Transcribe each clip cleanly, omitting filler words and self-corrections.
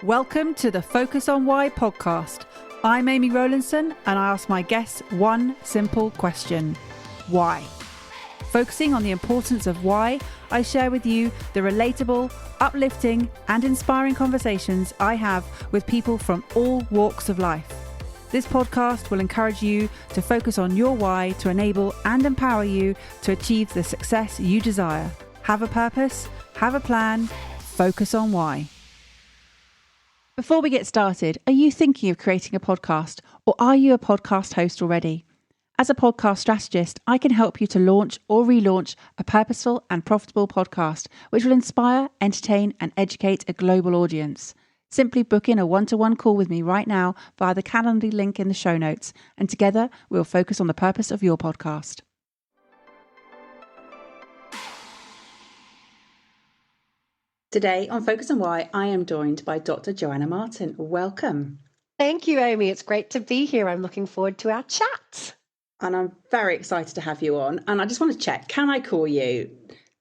Welcome to the Focus on Why podcast. I'm Amy Rowlandson and I ask my guests one simple question. Why? Focusing on the importance of why, I share with you the relatable, uplifting and inspiring conversations I have with people from all walks of life. This podcast will encourage you to focus on your why to enable and empower you to achieve the success you desire. Have a purpose, have a plan, focus on why. Before we get started, are you thinking of creating a podcast or are you a podcast host already? As a podcast strategist, I can help you to launch or relaunch a purposeful and profitable podcast which will inspire, entertain and educate a global audience. Simply book in a one-to-one call with me right now via the Calendly link in the show notes, and together we'll focus on the purpose of your podcast. Today on Focus on Why, I am joined by Dr. Joanna Martin. Welcome. Thank you, Amy. It's great to be here. I'm looking forward to our chat. And I'm very excited to have you on. And I just want to check, can I call you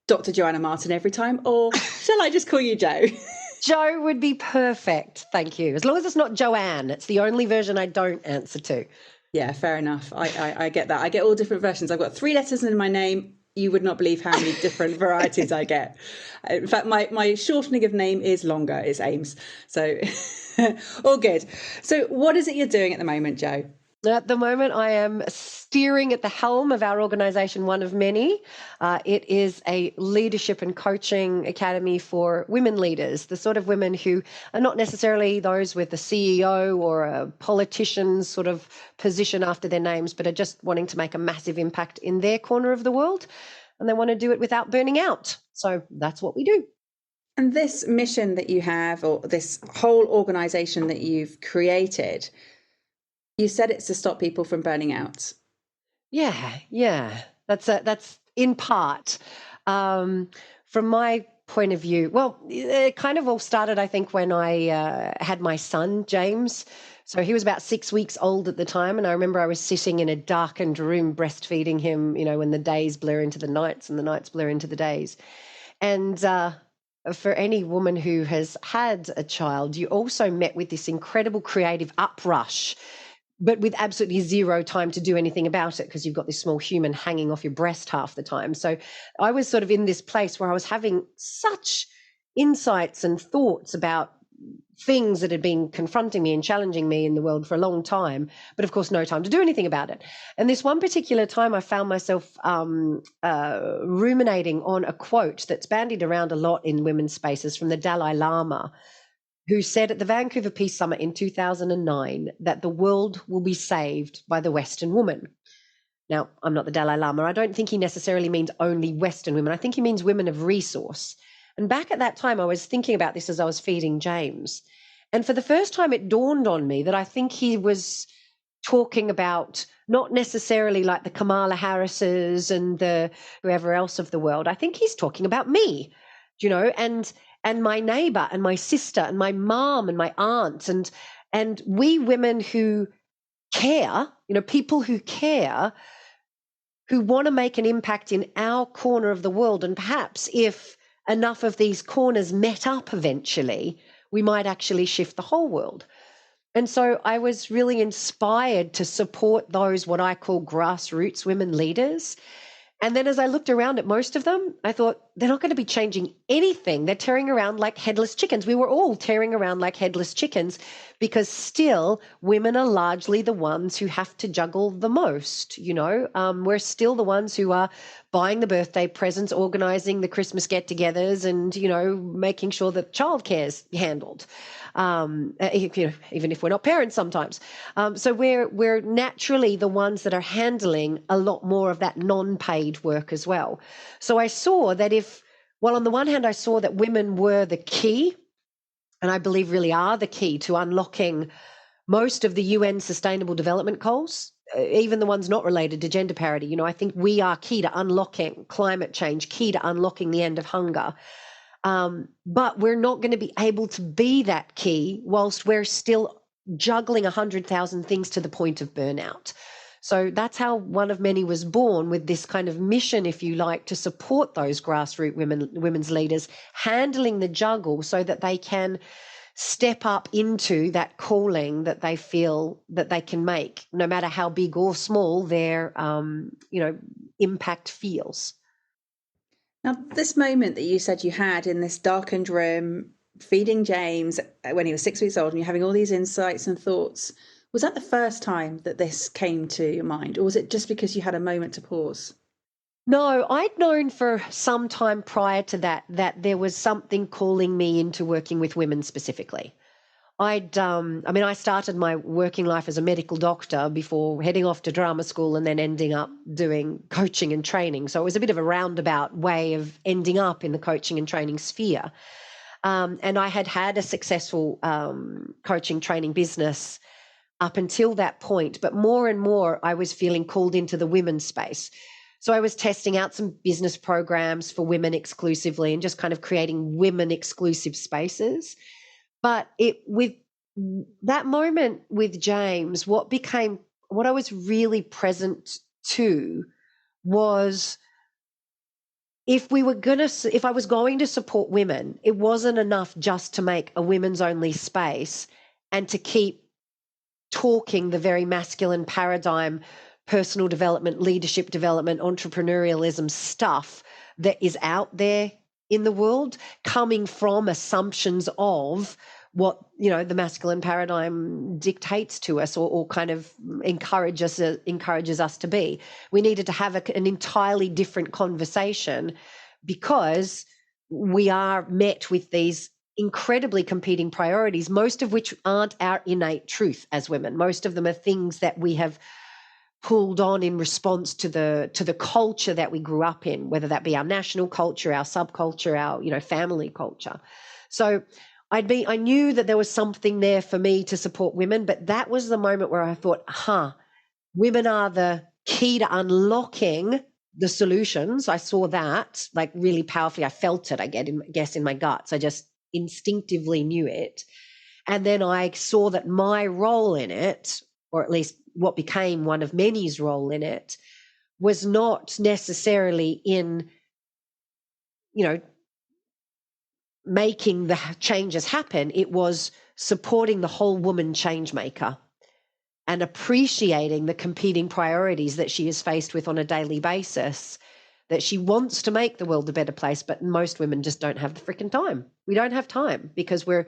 Dr. Joanna Martin every time, or shall I just call you Jo? Jo would be perfect. Thank you. As long as it's not Joanne. It's the only version I don't answer to. Yeah, fair enough. I get that. I get all different versions. I've got 3 letters in my name. You would not believe how many different varieties I get. In fact, my shortening of name is longer. It's Ames. So all good. So what is it you're doing at the moment, Jo? At the moment, I am steering at the helm of our organisation, one of many. It is a leadership and coaching academy for women leaders, the sort of women who are not necessarily those with a CEO or a politician's sort of position after their names, but are just wanting to make a massive impact in their corner of the world. And they want to do it without burning out. So that's what we do. And this mission that you have, or this whole organisation that you've created, you said it's to stop people from burning out. Yeah. That's in part. From my point of view, well, it kind of all started, I think, when I had my son, James. So he was about 6 weeks old at the time. And I remember I was sitting in a darkened room breastfeeding him, when the days blur into the nights and the nights blur into the days. And for any woman who has had a child, you also met with this incredible creative uprush, but with absolutely zero time to do anything about it because you've got this small human hanging off your breast half the time. So I was sort of in this place where I was having such insights and thoughts about things that had been confronting me and challenging me in the world for a long time, but of course no time to do anything about it. And this one particular time I found myself ruminating on a quote that's bandied around a lot in women's spaces from the Dalai Lama, who said at the Vancouver Peace Summit in 2009 that the world will be saved by the Western woman. Now, I'm not the Dalai Lama. I don't think he necessarily means only Western women. I think he means women of resource. And back at that time, I was thinking about this as I was feeding James. And for the first time, it dawned on me that I think he was talking about not necessarily like the Kamala Harrises and the whoever else of the world. I think he's talking about me, and my neighbor and my sister and my mom and my aunt and we women who care, people who care, who want to make an impact in our corner of the world. And perhaps if enough of these corners met up eventually, we might actually shift the whole world. And so I was really inspired to support those, what I call grassroots women leaders. And then as I looked around at most of them, I thought, they're not going to be changing anything. They're tearing around like headless chickens. We were all tearing around like headless chickens because still women are largely the ones who have to juggle the most. We're still the ones who are buying the birthday presents, organising the Christmas get-togethers and, making sure that childcare is handled. Even if we're not parents sometimes. So we're naturally the ones that are handling a lot more of that non-paid work as well. So I saw that on the one hand, I saw that women were the key, and I believe really are the key to unlocking most of the UN Sustainable Development Goals, even the ones not related to gender parity. I think we are key to unlocking climate change, key to unlocking the end of hunger. But we're not going to be able to be that key whilst we're still juggling 100,000 things to the point of burnout. So that's how One of Many was born, with this kind of mission, if you like, to support those grassroots women's leaders handling the juggle so that they can step up into that calling that they feel that they can make, no matter how big or small their, impact feels. Now, this moment that you said you had in this darkened room, feeding James when he was 6 weeks old, and you're having all these insights and thoughts, was that the first time that this came to your mind, or was it just because you had a moment to pause? No, I'd known for some time prior to that there was something calling me into working with women specifically. I started my working life as a medical doctor before heading off to drama school and then ending up doing coaching and training. So it was a bit of a roundabout way of ending up in the coaching and training sphere. And I had a successful coaching training business up until that point, but more and more I was feeling called into the women's space. So I was testing out some business programs for women exclusively and just kind of creating women exclusive spaces. But with that moment with James, what I was really present to was if I was going to support women, it wasn't enough just to make a women's only space and to keep talking the very masculine paradigm, personal development, leadership development, entrepreneurialism stuff that is out there in the world, coming from assumptions of what the masculine paradigm dictates to us or kind of encourages us to be. We needed to have an entirely different conversation because we are met with these incredibly competing priorities, most of which aren't our innate truth as women. Most of them are things that we have pulled on in response to the culture that we grew up in, whether that be our national culture, our subculture, our family culture. So I knew that there was something there for me to support women, but that was the moment where I thought, women are the key to unlocking the solutions. I saw that like really powerfully. I felt it, I guess, in my guts. I just instinctively knew it. And then I saw that my role in it, or at least what became one of many's role in it, was not necessarily in, making the changes happen. It was supporting the whole woman change maker and appreciating the competing priorities that she is faced with on a daily basis, that she wants to make the world a better place, but most women just don't have the freaking time. We don't have time because we're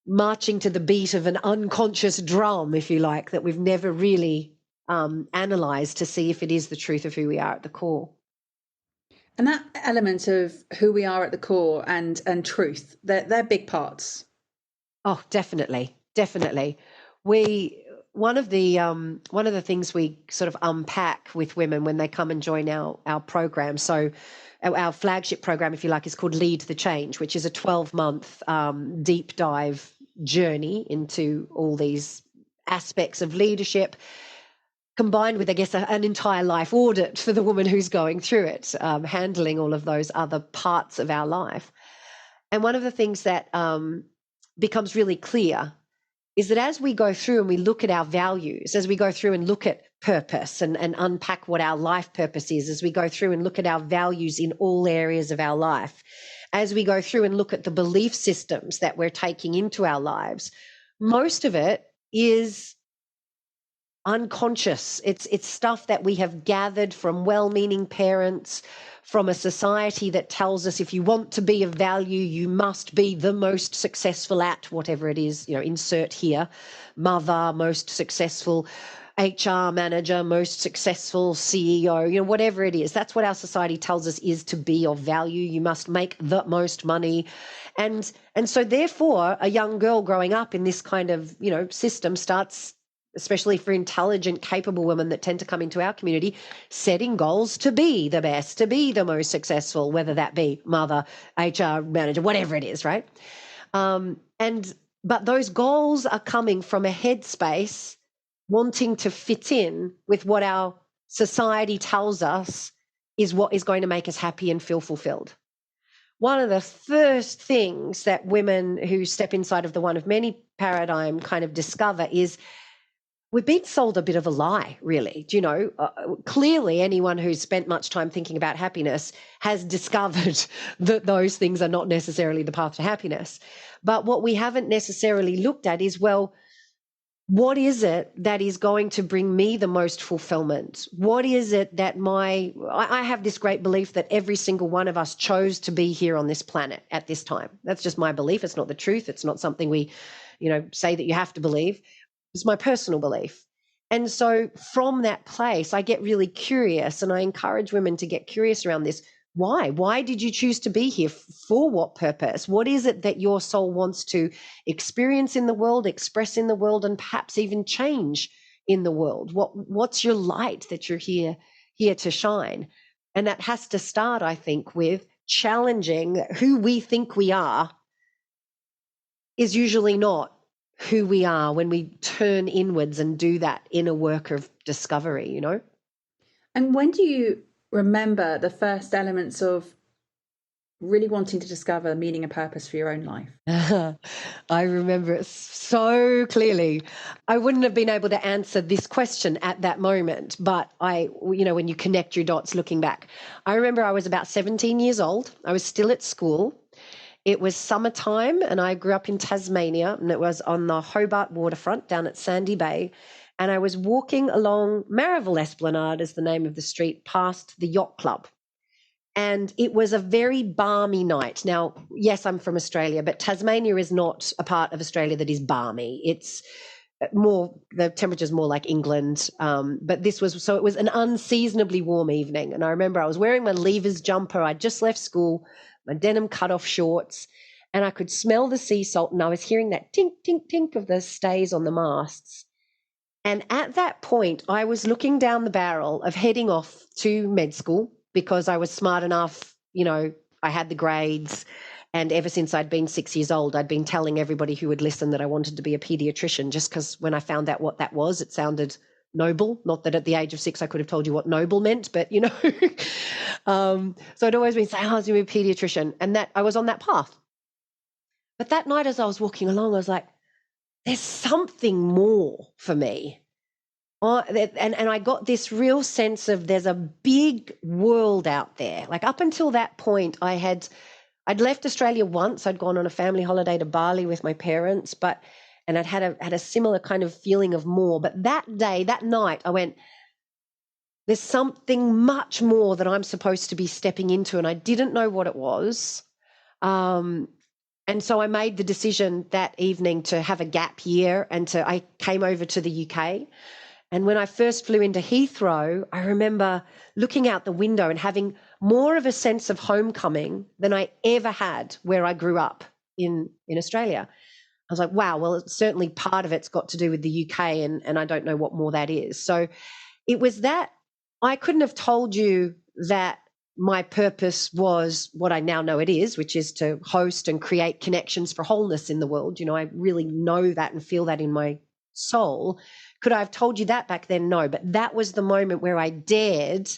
marching to the beat of an unconscious drum, if you like, that we've never really analyzed to see if it is the truth of who we are at the core. And that element of who we are at the core and truth, they're big parts. Oh, definitely. One of the things we sort of unpack with women when they come and join our program. So our flagship program, if you like, is called Lead the Change, which is a 12-month deep dive journey into all these aspects of leadership, combined with, I guess, an entire life audit for the woman who's going through it, handling all of those other parts of our life. And one of the things that becomes really clear is that as we go through and we look at our values, as we go through and look at purpose and unpack what our life purpose is, as we go through and look at our values in all areas of our life, as we go through and look at the belief systems that we're taking into our lives, most of it is unconscious. It's stuff that we have gathered from well-meaning parents, from a society that tells us if you want to be of value, you must be the most successful at whatever it is, insert here, mother, most successful HR manager, most successful CEO, whatever it is. That's what our society tells us is to be of value. You must make the most money. And so therefore, a young girl growing up in this kind of, system starts, especially for intelligent, capable women that tend to come into our community, setting goals to be the best, to be the most successful, whether that be mother, HR manager, whatever it is, right? But those goals are coming from a headspace wanting to fit in with what our society tells us is what is going to make us happy and feel fulfilled. One of the first things that women who step inside of the one of many paradigm kind of discover is we've been sold a bit of a lie, really. Do you know? Clearly, anyone who's spent much time thinking about happiness has discovered that those things are not necessarily the path to happiness. But what we haven't necessarily looked at is, well, what is it that is going to bring me the most fulfillment? What is it that I have this great belief that every single one of us chose to be here on this planet at this time. That's just my belief. It's not the truth. It's not something we, say that you have to believe. It's my personal belief. And so from that place, I get really curious, and I encourage women to get curious around this. Why? Why did you choose to be here? For what purpose? What is it that your soul wants to experience in the world, express in the world, and perhaps even change in the world? What's your light that you're here to shine? And that has to start, I think, with challenging who we think we are is usually not who we are when we turn inwards and do that inner work of discovery, And when do you remember the first elements of really wanting to discover meaning and purpose for your own life? I remember it so clearly. I wouldn't have been able to answer this question at that moment, but when you connect your dots looking back, I remember I was about 17 years old. I was still at school. It was summertime, and I grew up in Tasmania, and it was on the Hobart waterfront down at Sandy Bay. And I was walking along Marrieville Esplanade, is the name of the street, past the yacht club. And it was a very balmy night. Now, yes, I'm from Australia, but Tasmania is not a part of Australia that is balmy. It's more, the temperature's more like England. But it was an unseasonably warm evening. And I remember I was wearing my Leavers jumper. I'd just left school, my denim cut-off shorts, and I could smell the sea salt, and I was hearing that tink, tink, tink of the stays on the masts. And at that point, I was looking down the barrel of heading off to med school because I was smart enough, I had the grades, and ever since I'd been 6 years old, I'd been telling everybody who would listen that I wanted to be a pediatrician, just because when I found out what that was, it sounded noble. Not that at the age of 6 I could have told you what noble meant, but so I'd always been saying I was going to be a pediatrician, and that I was on that path. But that night as I was walking along, I was like, there's something more for me. And I got this real sense of there's a big world out there. Like up until that point, I'd left Australia once. I'd gone on a family holiday to Bali with my parents, and I'd had a similar kind of feeling of more. But that night, I went, there's something much more that I'm supposed to be stepping into, and I didn't know what it was. And so I made the decision that evening to have a gap year, and I came over to the UK. And when I first flew into Heathrow, I remember looking out the window and having more of a sense of homecoming than I ever had where I grew up in Australia. I was like, wow, well, certainly part of it's got to do with the UK, and I don't know what more that is. So it was that I couldn't have told you that my purpose was what I now know it is, which is to host and create connections for wholeness in the world. I really know that and feel that in my soul. Could I have told you that back then? No, but that was the moment where I dared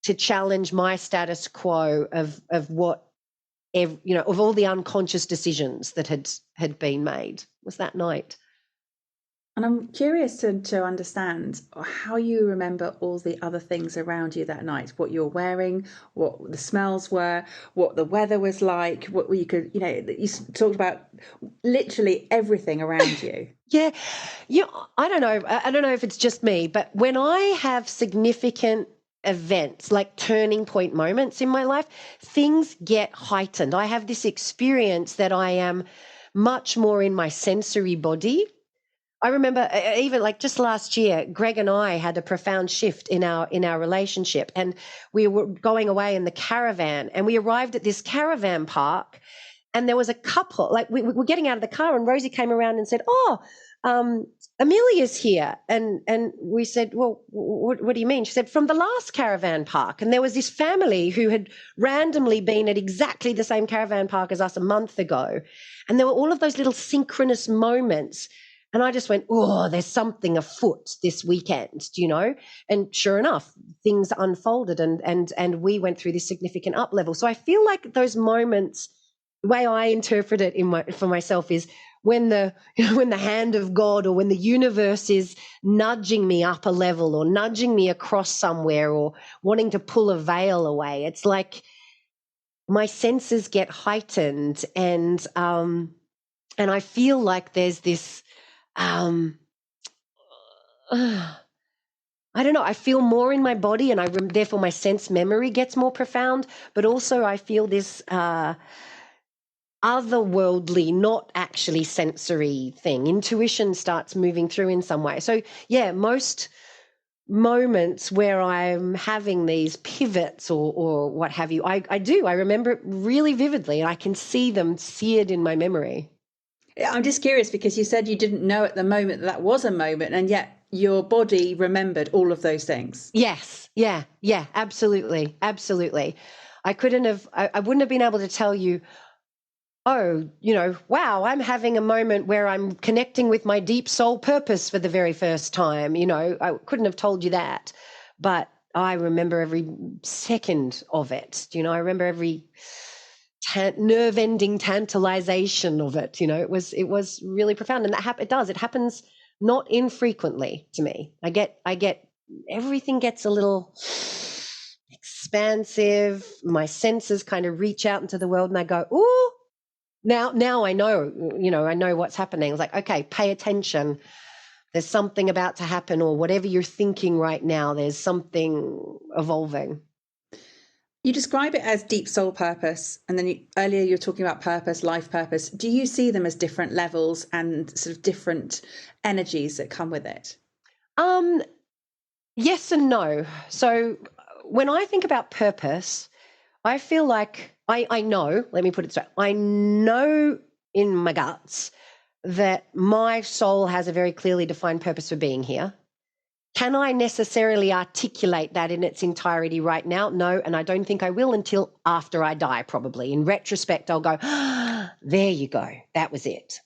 to challenge my status quo of what, of all the unconscious decisions that had been made. Was that night. And I'm curious to understand how you remember all the other things around you that night, what you were wearing, what the smells were, what the weather was like, what you could, you talked about literally everything around you. Yeah. I don't know. I don't know if it's just me, but when I have significant events, like turning point moments in my life, things get heightened. I have this experience that I am much more in my sensory body. I remember even like just last year, Greg and I had a profound shift in our relationship, and we were going away in the caravan, and we arrived at this caravan park, and there was a couple, like we were getting out of the car, and Rosie came around and said, Amelia's here. And we said, well, what do you mean? She said, from the last caravan park. And there was this family who had randomly been at exactly the same caravan park as us a month ago. And there were all of those little synchronous moments. And I just went, oh, there's something afoot this weekend, And sure enough, things unfolded, and we went through this significant up level. So I feel like those moments, the way I interpret it for myself is when the when the hand of God or when the universe is nudging me up a level or nudging me across somewhere or wanting to pull a veil away. It's like my senses get heightened, and I feel like there's this I don't know, I feel more in my body, and therefore my sense memory gets more profound, but also I feel this otherworldly, not actually sensory thing. Intuition starts moving through in some way. So yeah, most moments where I'm having these pivots or what have you, I remember it really vividly, and I can see them seared in my memory. I'm just curious because you said you didn't know at the moment that was a moment, and yet your body remembered all of those things. Yes. Yeah, absolutely. Absolutely. I wouldn't have been able to tell you, oh, wow, I'm having a moment where I'm connecting with my deep soul purpose for the very first time. I couldn't have told you that, but I remember every second of it. I remember every nerve-ending tantalization of it. It was really profound, and it happens not infrequently to me. I get everything gets a little expansive. My senses kind of reach out into the world, and I go, ooh, now I know, I know what's happening. It's like, okay, pay attention. There's something about to happen, or whatever you're thinking right now, there's something evolving. You describe it as deep soul purpose, and then earlier you were talking about purpose, life purpose. Do you see them as different levels and sort of different energies that come with it? Yes and no. So when I think about purpose, I feel like I know, let me put it straight, I know in my guts that my soul has a very clearly defined purpose for being here. Can I necessarily articulate that in its entirety right now? No, and I don't think I will until after I die, probably. In retrospect, I'll go, there you go, that was it.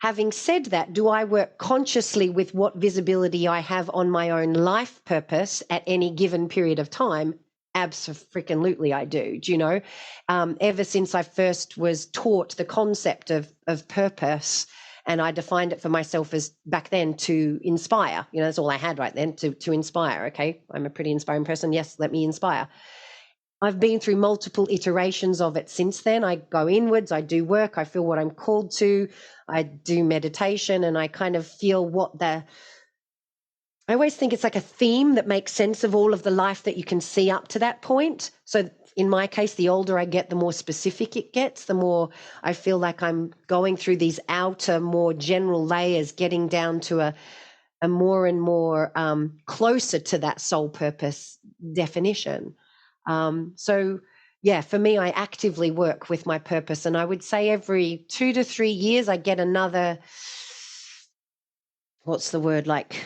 Having said that, do I work consciously with what visibility I have on my own life purpose at any given period of time? Absolutely, I do. Do you know? Ever since I first was taught the concept of purpose, and I defined it for myself as back then to inspire. That's all I had right then, to inspire. Okay, I'm a pretty inspiring person. Yes, let me inspire. I've been through multiple iterations of it since then. I go inwards, I do work, I feel what I'm called to, I do meditation, and I kind of feel I always think it's like a theme that makes sense of all of the life that you can see up to that point. So in my case, the older I get, the more specific it gets, the more I feel like I'm going through these outer, more general layers, getting down to a more and more closer to that soul purpose definition. So yeah, for me, I actively work with my purpose, and I would say every 2 to 3 years I get another, what's the word, like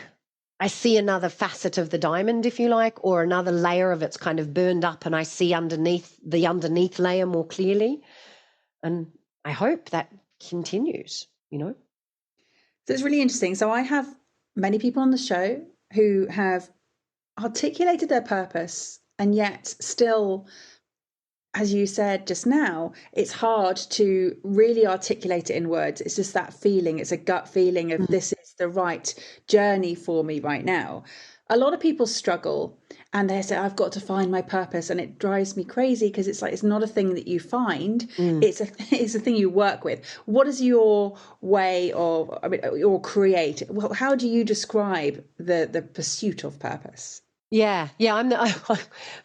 I see another facet of the diamond, if you like, or another layer of it's kind of burned up, and I see the underneath layer more clearly. And I hope that continues, So it's really interesting. So I have many people on the show who have articulated their purpose, and yet still, as you said just now, it's hard to really articulate it in words. It's just that feeling. It's a gut feeling of this is the right journey for me right now. A lot of people struggle and they say, I've got to find my purpose. And it drives me crazy because it's like, it's not a thing that you find. It's a thing you work with. What is your way of, or create? How do you describe the pursuit of purpose? Yeah,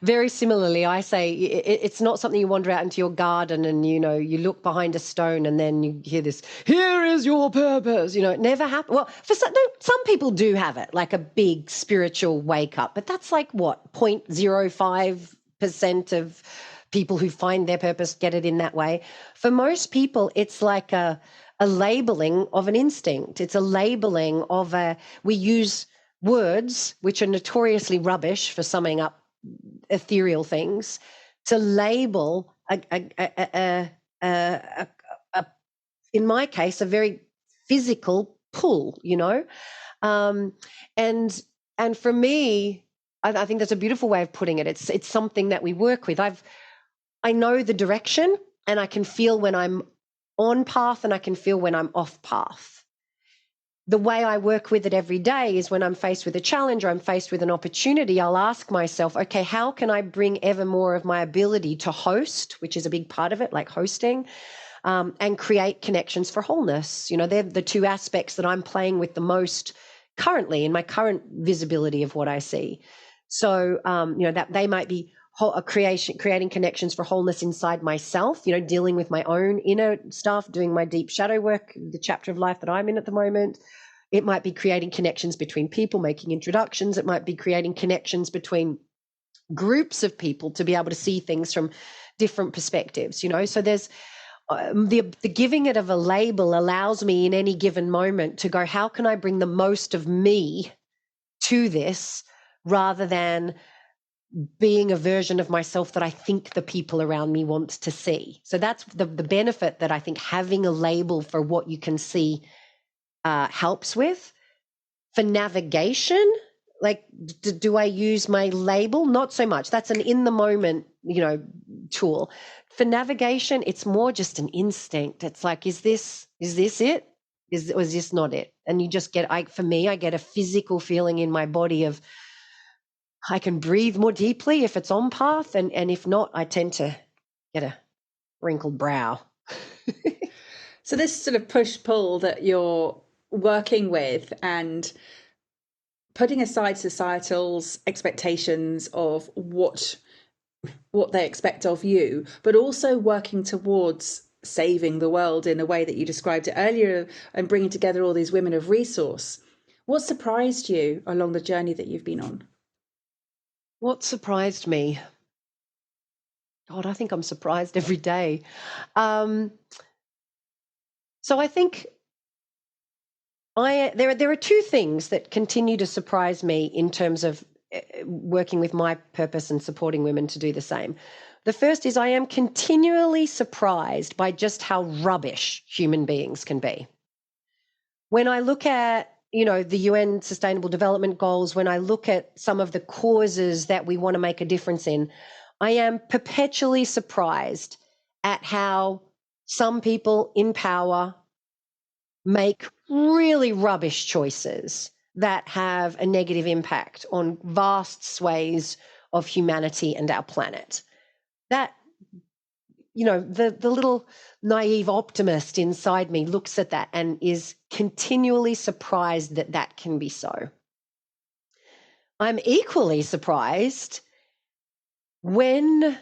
very similarly, I say it's not something you wander out into your garden and, you look behind a stone and then you hear this, here is your purpose. It never happens. Well, some people do have it, like a big spiritual wake up, but that's like what, 0.05% of people who find their purpose get it in that way. For most people, it's like a labeling of an instinct. It's a labeling of we use words, which are notoriously rubbish for summing up ethereal things, to label in my case, a very physical pull, and for me, I think that's a beautiful way of putting it. It's something that we work with. I know the direction, and I can feel when I'm on path and I can feel when I'm off path. The way I work with it every day is when I'm faced with a challenge or I'm faced with an opportunity, I'll ask myself, okay, how can I bring ever more of my ability to host, which is a big part of it, like hosting, and create connections for wholeness. They're the two aspects that I'm playing with the most currently in my current visibility of what I see. So, that they might be creating connections for wholeness inside myself, dealing with my own inner stuff, doing my deep shadow work, the chapter of life that I'm in at the moment. It might be creating connections between people, making introductions. It might be creating connections between groups of people to be able to see things from different perspectives, so there's the giving it of a label allows me in any given moment to go, how can I bring the most of me to this rather than being a version of myself that I think the people around me want to see. So that's the benefit that I think having a label for what you can see helps with. For navigation, like, do I use my label? Not so much. That's an in the moment, tool. For navigation, it's more just an instinct. It's like, is this it? Or is this not it? And you just get, for me, I get a physical feeling in my body of, I can breathe more deeply if it's on path. And if not, I tend to get a wrinkled brow. So this sort of push-pull that you're working with and putting aside societal's expectations of what they expect of you, but also working towards saving the world in a way that you described it earlier and bringing together all these women of resource. What surprised you along the journey that you've been on? What surprised me? God, I think I'm surprised every day. So I think there are two things that continue to surprise me in terms of working with my purpose and supporting women to do the same. The first is I am continually surprised by just how rubbish human beings can be. When I look at, the UN Sustainable Development Goals, when I look at some of the causes that we want to make a difference in, I am perpetually surprised at how some people in power make really rubbish choices that have a negative impact on vast swathes of humanity and our planet. That, the little naive optimist inside me looks at that and is continually surprised that that can be so. I'm equally surprised when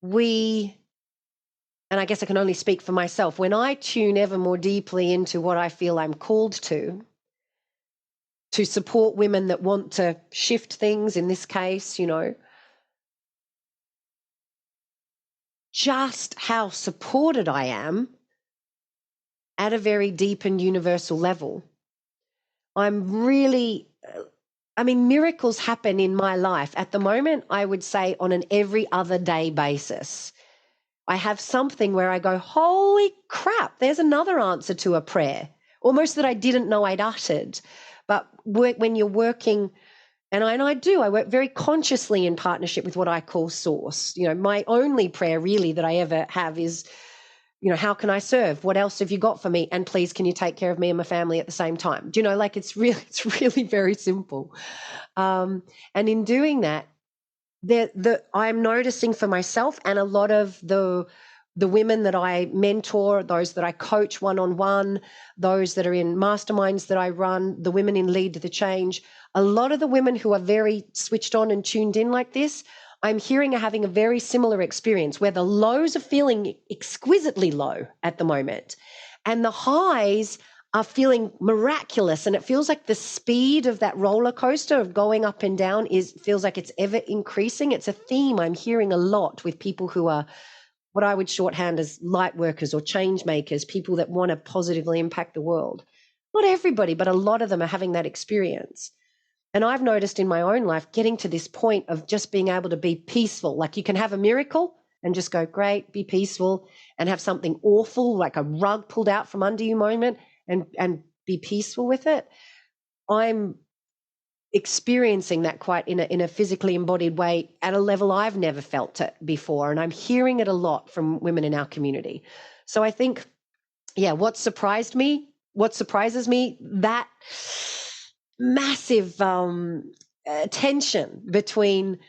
and I guess I can only speak for myself, when I tune ever more deeply into what I feel I'm called to support women that want to shift things, in this case, just how supported I am at a very deep and universal level. I'm really, miracles happen in my life. At the moment, I would say on an every other day basis. I have something where I go, holy crap, there's another answer to a prayer, almost that I didn't know I'd uttered. But when you're working, and I work very consciously in partnership with what I call source. My only prayer really that I ever have is, how can I serve? What else have you got for me? And please, can you take care of me and my family at the same time? It's really very simple. And in doing that, I'm noticing for myself and a lot of the women that I mentor, those that I coach one-on-one, those that are in masterminds that I run, the women in Lead to the Change, a lot of the women who are very switched on and tuned in like this, I'm hearing are having a very similar experience where the lows are feeling exquisitely low at the moment and the highs are feeling miraculous. And it feels like the speed of that roller coaster of going up and down feels like it's ever increasing. It's a theme I'm hearing a lot with people who are what I would shorthand as light workers or change makers, people that want to positively impact the world. Not everybody, but a lot of them are having that experience. And I've noticed in my own life getting to this point of just being able to be peaceful. Like you can have a miracle and just go, great, be peaceful, and have something awful, like a rug pulled out from under you moment, and be peaceful with it. I'm experiencing that quite in a physically embodied way at a level I've never felt it before. And I'm hearing it a lot from women in our community. So I think what surprises me, that massive tension between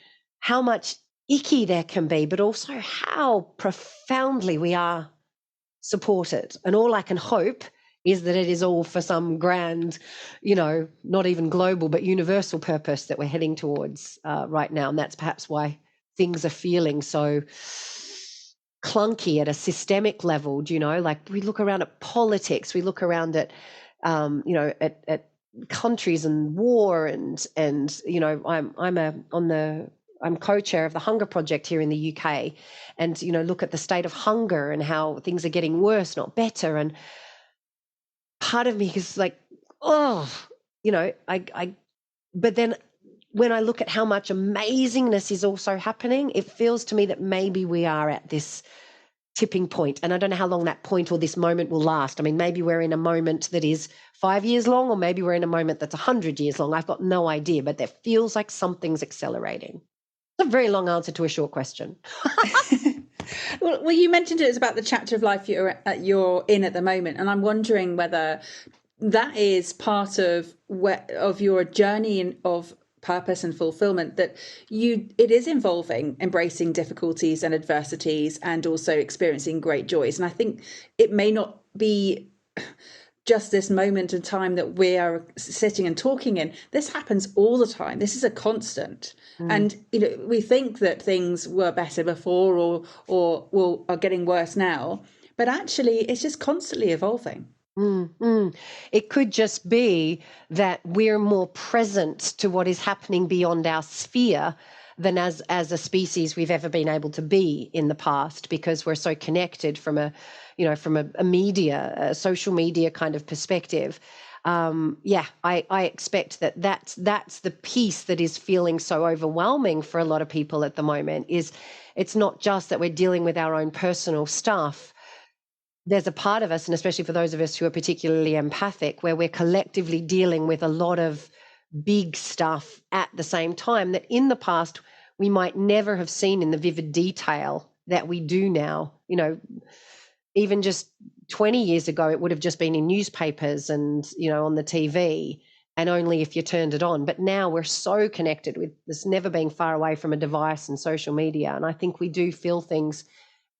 how much icky there can be, but also how profoundly we are supported. And all I can hope is that it is all for some grand, not even global, but universal purpose that we're heading towards right now. And that's perhaps why things are feeling so clunky at a systemic level. Like we look around at politics, we look around at, at countries and war, and I'm co-chair of the Hunger Project here in the UK, and look at the state of hunger and how things are getting worse, not better. And part of me is like, but then when I look at how much amazingness is also happening, it feels to me that maybe we are at this tipping point. And I don't know how long that point or this moment will last. I mean, maybe we're in a moment that is 5 years long, or maybe we're in a moment that's 100 years long. I've got no idea, but there feels like something's accelerating. It's a very long answer to a short question. Well, you mentioned it was about the chapter of life you're in at the moment, and I'm wondering whether that is part of your journey of purpose and fulfillment, that it is involving embracing difficulties and adversities and also experiencing great joys. And I think it may not be just this moment in time that we are sitting and talking in. This happens all the time. This is a constant. And we think that things were better before or are getting worse now, but actually it's just constantly evolving. It could just be that we're more present to what is happening beyond our sphere than as a species we've ever been able to be in the past, because we're so connected from a social media kind of perspective. I expect that's the piece that is feeling so overwhelming for a lot of people at the moment. Is it's not just that we're dealing with our own personal stuff. There's a part of us, and especially for those of us who are particularly empathic, where we're collectively dealing with a lot of big stuff at the same time that in the past we might never have seen in the vivid detail that we do now. Even just 20 years ago, it would have just been in newspapers and, on the TV, and only if you turned it on. But now we're so connected with this, never being far away from a device and social media. And I think we do feel things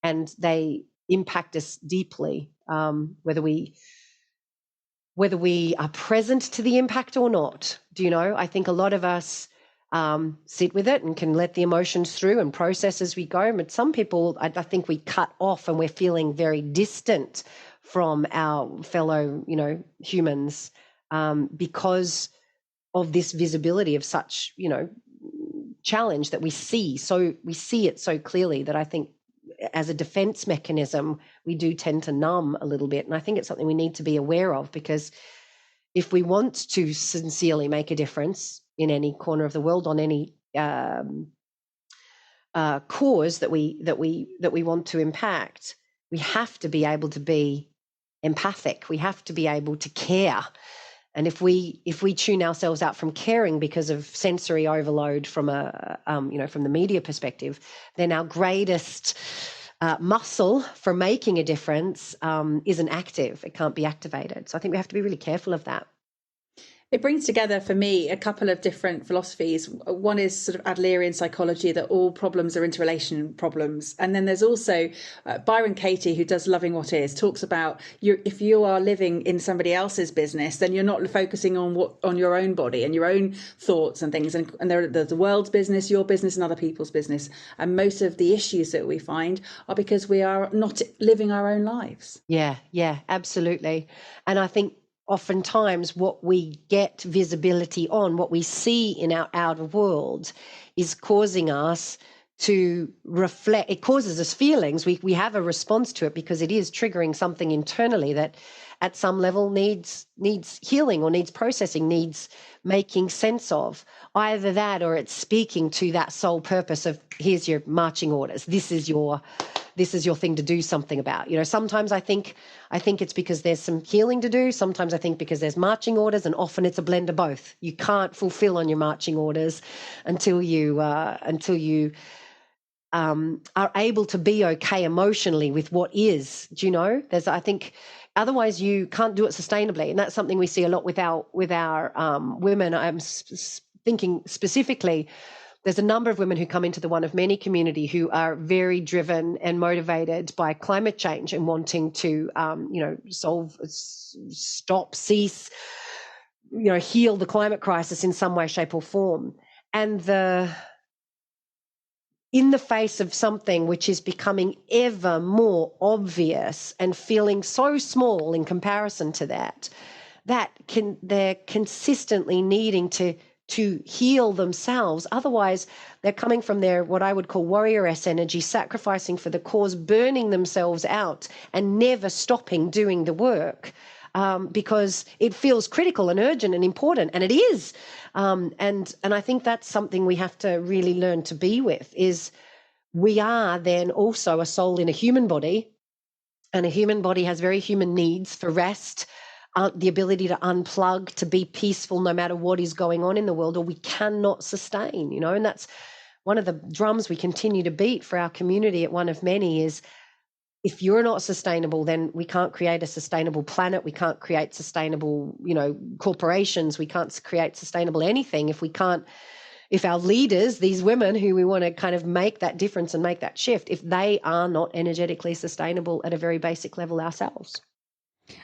and they impact us deeply, whether we are present to the impact or not. I think a lot of us sit with it and can let the emotions through and process as we go. But some people, I think we cut off and we're feeling very distant from our fellow, humans, because of this visibility of such, challenge that we see. So we see it so clearly that I think as a defense mechanism, we do tend to numb a little bit. And I think it's something we need to be aware of, because if we want to sincerely make a difference in any corner of the world, on any cause that we want to impact, we have to be able to be empathic. We have to be able to care. And if we tune ourselves out from caring because of sensory overload from from the media perspective, then our greatest muscle for making a difference isn't active. It can't be activated. So I think we have to be really careful of that. It brings together for me a couple of different philosophies. One is sort of Adlerian psychology, that all problems are interrelation problems. And then there's also Byron Katie, who does Loving What Is, talks about if you are living in somebody else's business, then you're not focusing on your own body and your own thoughts and things. And there's the world's business, your business, and other people's business. And most of the issues that we find are because we are not living our own lives. Yeah, absolutely. And I think oftentimes what we get visibility on, what we see in our outer world, is causing us to reflect. It causes us feelings. We have a response to it because it is triggering something internally that at some level needs healing or needs processing, needs making sense of. Either that, or it's speaking to that sole purpose of, here's your marching orders. This is your thing to do something about. Sometimes I think it's because there's some healing to do. Sometimes I think because there's marching orders, and often it's a blend of both. You can't fulfill on your marching orders until you are able to be okay emotionally with what is. I think Otherwise, you can't do it sustainably, and that's something we see a lot with our women. I'm thinking specifically. There's a number of women who come into the One of Many community who are very driven and motivated by climate change and wanting to, cease, heal the climate crisis in some way, shape, or form. And in the face of something which is becoming ever more obvious and feeling so small in comparison to they're consistently needing to heal themselves. Otherwise, they're coming from their, what I would call warrioress energy, sacrificing for the cause, burning themselves out and never stopping doing the work. Because it feels critical and urgent and important, and it is. And I think that's something we have to really learn to be with, is we are then also a soul in a human body, and a human body has very human needs for rest, the ability to unplug, to be peaceful no matter what is going on in the world, or we cannot sustain, and that's one of the drums we continue to beat for our community at One of Many is, if you're not sustainable, then we can't create a sustainable planet. We can't create sustainable, corporations. We can't create sustainable anything if our leaders, these women who we want to kind of make that difference and make that shift, if they are not energetically sustainable at a very basic level ourselves.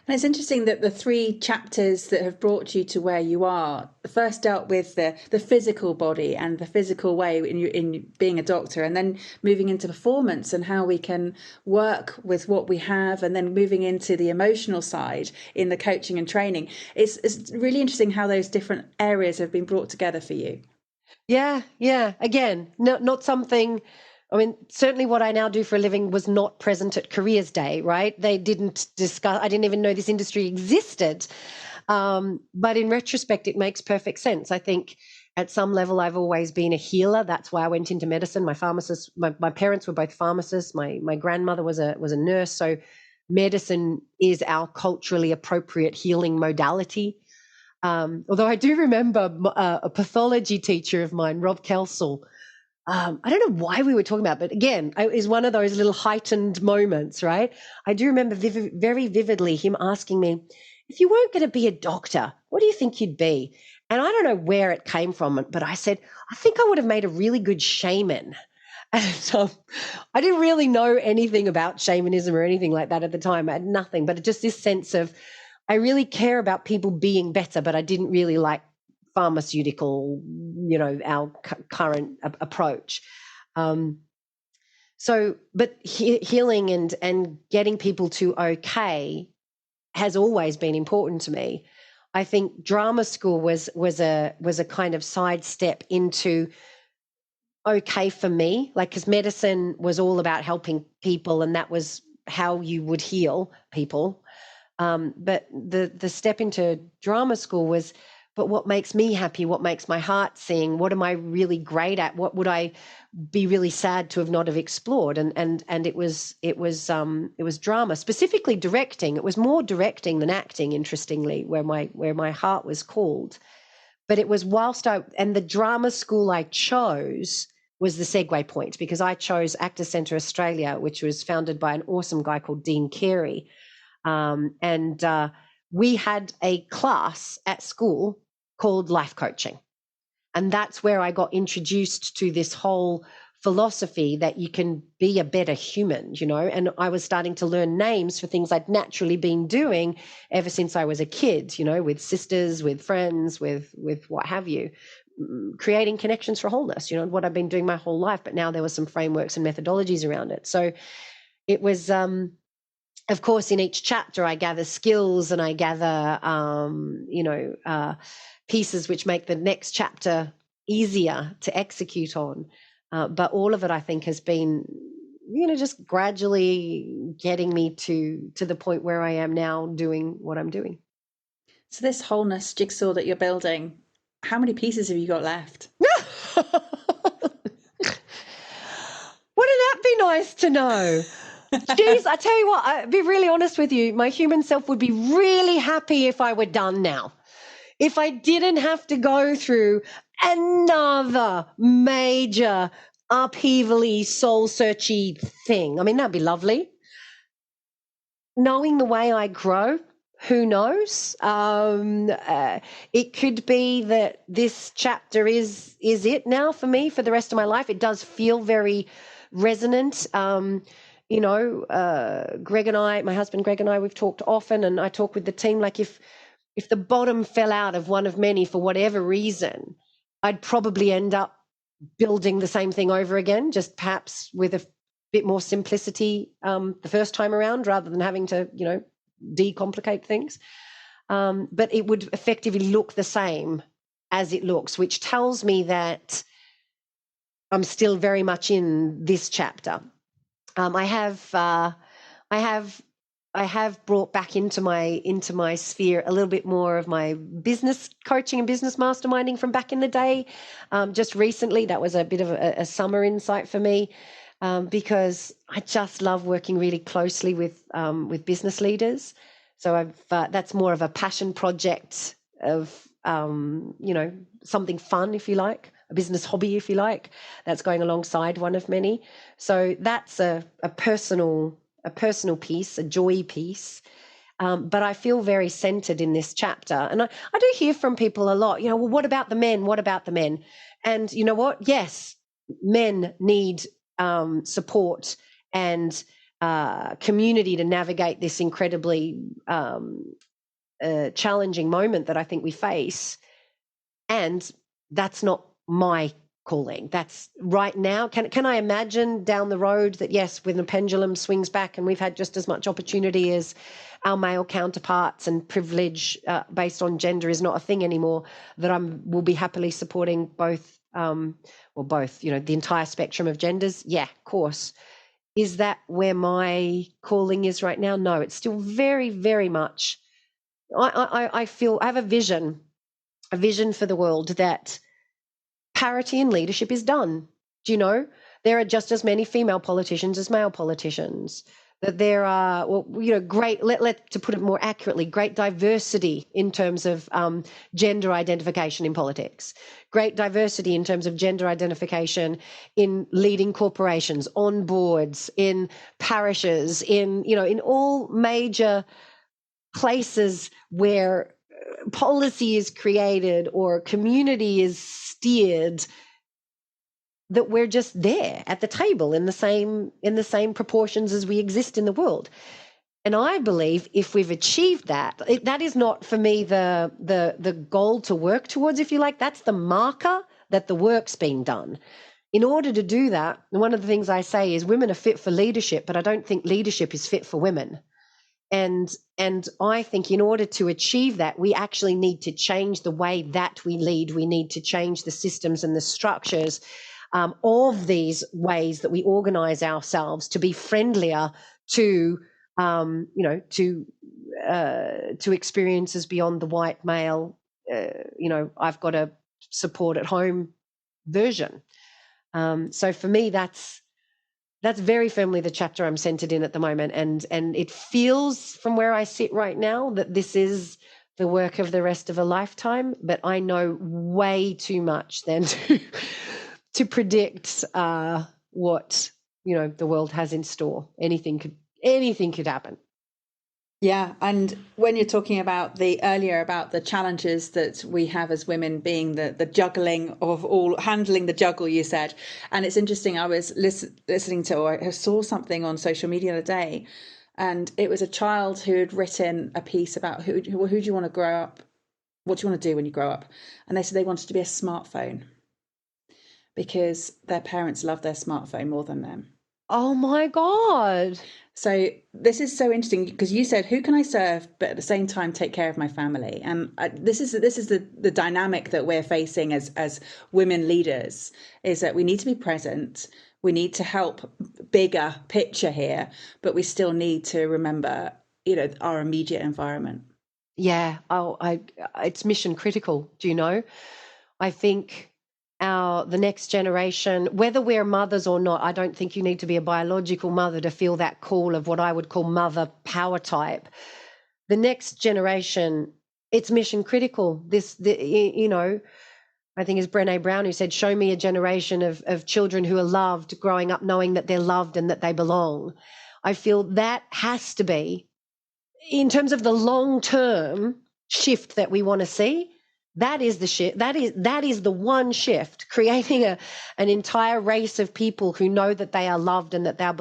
And it's interesting that the 3 chapters that have brought you to where you are, first dealt with the physical body and the physical way in being a doctor, and then moving into performance and how we can work with what we have, and then moving into the emotional side in the coaching and training. It's really interesting how those different areas have been brought together for you. Yeah. Again, not something... I mean, certainly what I now do for a living was not present at Careers Day, right? They didn't discuss, I didn't even know this industry existed. But in retrospect, it makes perfect sense. I think at some level, I've always been a healer. That's why I went into medicine. My parents were both pharmacists. My grandmother was a nurse. So medicine is our culturally appropriate healing modality. Although I do remember a pathology teacher of mine, Rob Kelsall. I don't know why we were talking about, but again, it was one of those little heightened moments, right? I do remember very vividly him asking me, if you weren't going to be a doctor, what do you think you'd be? And I don't know where it came from, but I said, I think I would have made a really good shaman. And I didn't really know anything about shamanism or anything like that at the time. I had nothing, but just this sense of, I really care about people being better, but I didn't really like pharmaceutical, our current approach. But healing and getting people to okay has always been important to me. I think drama school was a kind of sidestep into okay for me, because medicine was all about helping people, and that was how you would heal people. But the step into drama school was, but what makes me happy? What makes my heart sing? What am I really great at? What would I be really sad to have not have explored? And it was drama, specifically directing. It was more directing than acting, interestingly, where my heart was called. But it was and the drama school I chose was the segue point, because I chose Actors Centre Australia, which was founded by an awesome guy called Dean Carey. We had a class at school called life coaching. And that's where I got introduced to this whole philosophy that you can be a better human, and I was starting to learn names for things I'd naturally been doing ever since I was a kid, with sisters, with friends, with what have you, creating connections for wholeness, what I've been doing my whole life. But now there were some frameworks and methodologies around it. So it was, of course, in each chapter, I gather skills and I gather, pieces which make the next chapter easier to execute on. But all of it, I think, has been, just gradually getting me to the point where I am now doing what I'm doing. So this wholeness jigsaw that you're building, how many pieces have you got left? Wouldn't that be nice to know? Jeez, I tell you what, I'll be really honest with you. My human self would be really happy if I were done now. If I didn't have to go through another major upheaval-y, soul-searchy thing. I mean, that'd be lovely. knowing the way I grow, who knows? It could be that this chapter is it now for me for the rest of my life. It does feel very resonant. Greg and I, my husband Greg and I, we've talked often, and I talk with the team, like if the bottom fell out of one of many for whatever reason, I'd probably end up building the same thing over again, just perhaps with a bit more simplicity the first time around, rather than having to, decomplicate things. But it would effectively look the same as it looks, which tells me that I'm still very much in this chapter. I have brought back into my sphere a little bit more of my business coaching and business masterminding from back in the day. Just recently, that was a bit of a summer insight for me, because I just love working really closely with business leaders. So that's more of a passion project of something fun, if you like, a business hobby, if you like, that's going alongside one of many. So that's a personal piece, a joy piece. But I feel very centered in this chapter. And I do hear from people a lot, well, what about the men? What about the men? And you know what? Yes, men need support and community to navigate this incredibly challenging moment that I think we face. And that's not my calling. That's right now. Can I imagine down the road that, yes, when the pendulum swings back and we've had just as much opportunity as our male counterparts and privilege based on gender is not a thing anymore, that will be happily supporting both, the entire spectrum of genders? Yeah, of course. Is that where my calling is right now? No, it's still very, very much. I feel I have a vision for the world that parity in leadership is done. Do you know? There are just as many female politicians as male politicians. That there are, great, to put it more accurately, great diversity in terms of gender identification in politics. Great diversity in terms of gender identification in leading corporations, on boards, in parishes, in all major places where policy is created or community is steered, that we're just there at the table in the same proportions as we exist in the world. And I believe if we've achieved that, that is not for me the goal to work towards, if you like. That's the marker that the work's been done. In order to do that, one of the things I say is women are fit for leadership, but I don't think leadership is fit for women. And I think in order to achieve that, we actually need to change the way that we lead. We need to change the systems and the structures of these ways that we organize ourselves to be friendlier to experiences beyond the white male. I've got a support at home version. So for me, that's very firmly the chapter I'm centered in at the moment. And it feels from where I sit right now that this is the work of the rest of a lifetime, but I know way too much then to predict what, the world has in store. Anything could happen. Yeah. And when you're talking about earlier about the challenges that we have as women, being the juggling of handling the juggle, you said, and it's interesting. I was listening to, or I saw something on social media the other day, and it was a child who had written a piece about who do you want to grow up? What do you want to do when you grow up? And they said they wanted to be a smartphone because their parents love their smartphone more than them. Oh my God. So this is so interesting because you said, who can I serve, but at the same time take care of my family? And this is the dynamic that we're facing as women leaders, is that we need to be present. We need to help bigger picture here, but we still need to remember, our immediate environment. Yeah. It's mission critical. Do you know? I think the next generation, whether we're mothers or not, I don't think you need to be a biological mother to feel that call of what I would call mother power type. The next generation, it's mission critical. I think it's Brené Brown who said, show me a generation of children who are loved, growing up knowing that they're loved and that they belong. I feel that has to be in terms of the long-term shift that we want to see, that is the shift. That is the one shift, creating an entire race of people who know that they are loved and that they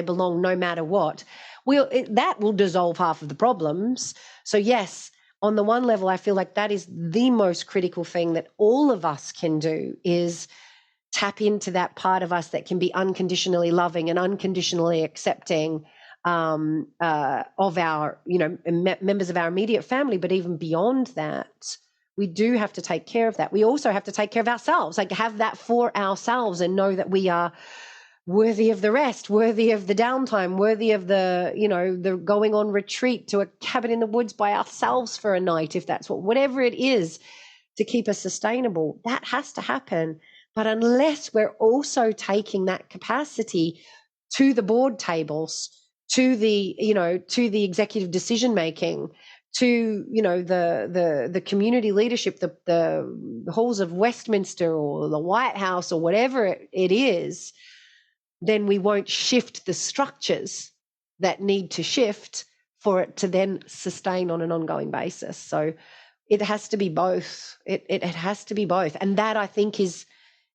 belong no matter what. That will dissolve half of the problems. So yes, on the one level, I feel like that is the most critical thing that all of us can do, is tap into that part of us that can be unconditionally loving and unconditionally accepting of our, members of our immediate family. But even beyond that, we do have to take care of that. We also have to take care of ourselves, like have that for ourselves and know that we are worthy of the rest, worthy of the downtime, worthy of the going on retreat to a cabin in the woods by ourselves for a night, if that's whatever it is to keep us sustainable. That has to happen. But unless we're also taking that capacity to the board tables, to the executive decision making, to the community leadership, the halls of Westminster or the White House or whatever it is, then we won't shift the structures that need to shift for it to then sustain on an ongoing basis. So it has to be both. It has to be both. And that, I think, is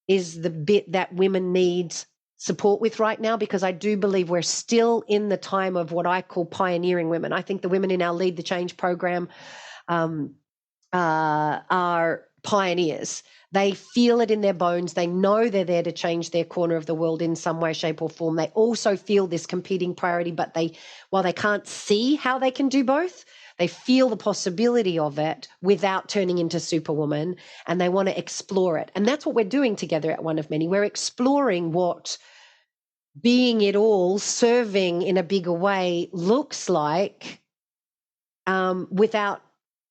the bit that women need support with right now, because I do believe we're still in the time of what I call pioneering women. I think the women in our Lead the Change program are pioneers. They feel it in their bones. They know they're there to change their corner of the world in some way, shape, or form. They also feel this competing priority, but while they can't see how they can do both, they feel the possibility of it without turning into Superwoman, and they want to explore it. And that's what we're doing together at One of Many. We're exploring what being it all, serving in a bigger way looks like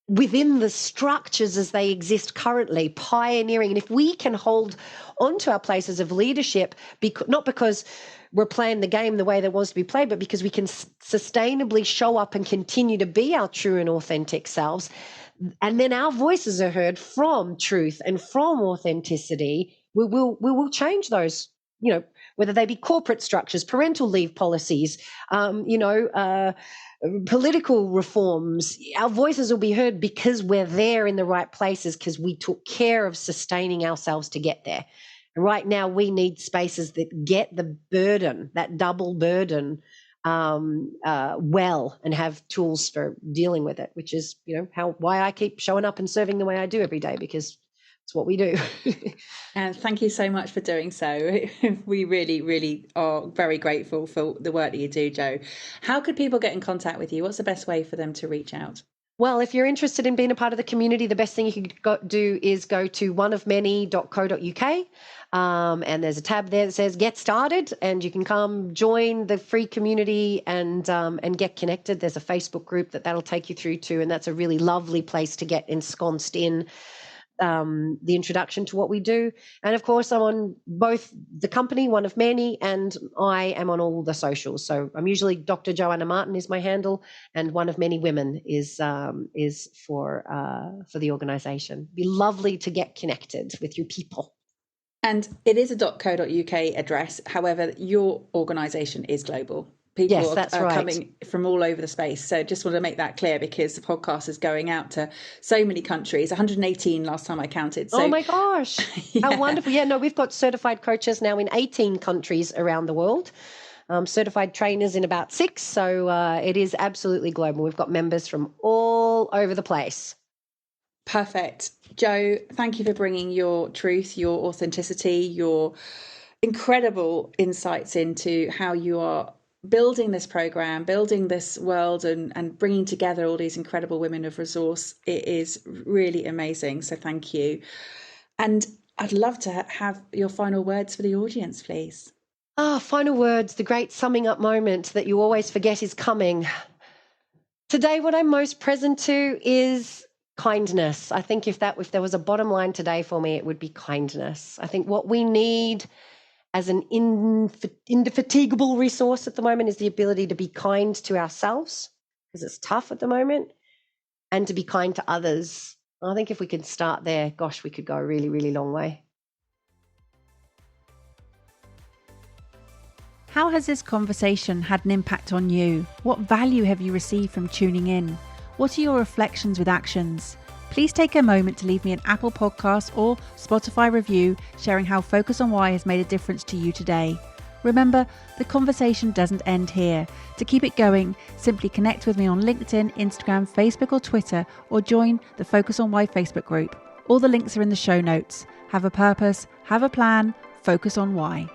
within the structures as they exist currently, pioneering. And if we can hold onto our places of leadership, not because we're playing the game the way that wants to be played, but because we can sustainably show up and continue to be our true and authentic selves, and then our voices are heard from truth and from authenticity, we will change those, whether they be corporate structures, parental leave policies, political reforms. Our voices will be heard because we're there in the right places, because we took care of sustaining ourselves to get there. And right now we need spaces that get the burden, that double burden, well, and have tools for dealing with it, which is, why I keep showing up and serving the way I do every day, because it's what we do. And thank you so much for doing so. We really, really are very grateful for the work that you do, Jo. How could people get in contact with you? What's the best way for them to reach out? Well, if you're interested in being a part of the community, the best thing you can do is go to oneofmany.co.uk. And there's a tab there that says Get Started, and you can come join the free community and get connected. There's a Facebook group that'll take you through to, and that's a really lovely place to get ensconced in the introduction to what we do. And of course, I'm on both the company, One of Many, and I am on all the socials. So I'm usually Dr. Joanna Martin is my handle, and One of Many Women is for the organisation. It'd be lovely to get connected with you people. And it is a .co.uk address. However, your organisation is global. People are right. Coming from all over the space. So just want to make that clear, because the podcast is going out to so many countries, 118 last time I counted. So, oh my gosh, yeah. How wonderful. Yeah, no, we've got certified coaches now in 18 countries around the world, certified trainers in about 6. So it is absolutely global. We've got members from all over the place. Perfect. Jo, thank you for bringing your truth, your authenticity, your incredible insights into how you are building this program, building this world, and bringing together all these incredible women of resource. It is really amazing. So thank you. And I'd love to have your final words for the audience, please. Final words, the great summing up moment that you always forget is coming. Today, what I'm most present to is kindness. I think if there was a bottom line today for me, it would be kindness. I think what we need as an indefatigable resource at the moment is the ability to be kind to ourselves, because it's tough at the moment, and to be kind to others. I think if we could start there, gosh, we could go a really, really long way. How has this conversation had an impact on you? What value have you received from tuning in? What are your reflections with actions? Please take a moment to leave me an Apple Podcast or Spotify review sharing how Focus on Why has made a difference to you today. Remember, the conversation doesn't end here. To keep it going, simply connect with me on LinkedIn, Instagram, Facebook or Twitter, or join the Focus on Why Facebook group. All the links are in the show notes. Have a purpose, have a plan, focus on why.